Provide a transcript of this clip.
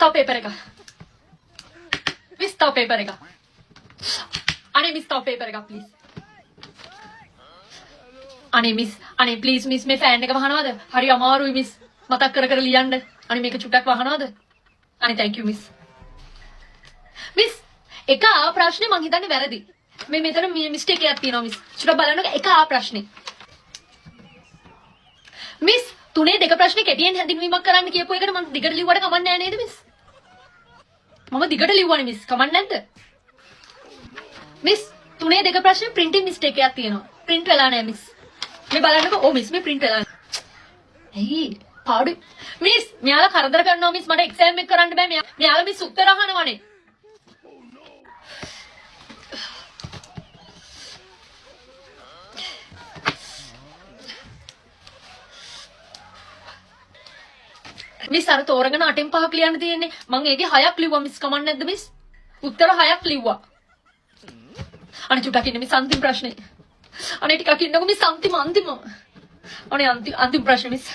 තව පේපර් එක. මිස් තව පේපර් එක. අනේ මිස් තව පේපර් එක ප්ලීස්. අනේ ප්ලීස් මිස් මේ ෆෑන් එක වහනවද? හරි අමාරුයි මිස්. මතක් කර කර ලියන්න. අනේ මේක චුට්ටක් වහනවද? අනේ thank you මිස්. මිස් එක ආ ප්‍රශ්නේ මං හිතන්නේ වැරදි. මේ මෙතන මිස්ටේක් එකක් තියෙනවා මිස්. චුට්ටක් බලන්න එක ආ ප්‍රශ්නේ. මිස් තුනේ දෙක ප්‍රශ්නේ කෙටියෙන් හැඳින්වීමක් කරන්න කියපු එකට මම දිගට ලිව්වට කමක් නැහැ නේද මිස්? මම දිගට ලිව්වනේ මිස්. කමක් නැද්ද? මිස් තුනේ දෙක ප්‍රශ්නේ printing mistake එකක් තියෙනවා. print වෙලා නැහැ මිස්. මේ බලන්නකෝ. ඔව් මිස් මේ print වෙලා නැහැ. ඇයි? පාඩු මිස් මෙයාලා කරදර කරනවා මිස්. මට එක්සෑම් එක කරන්න බෑ. මෙයාලා මිස් උත්තර අහනවනේ. මිස් අර තෝරගෙන 8න් 5ක් ලියන්න තියෙන්නේ. මං ඒකේ 6ක් ලිව්වා මිස්. කමක් නැද්ද මිස්? උත්තර 6ක් ලිව්වා. අනේ චුට්ටක් ඉන්න මිස් අන්තිම ප්‍රශ්නේ. අනේ ටිකක් ඉන්නකෝ මිස් අන්තිම. අනේ අන්තිම ප්‍රශ්නේ මිස්.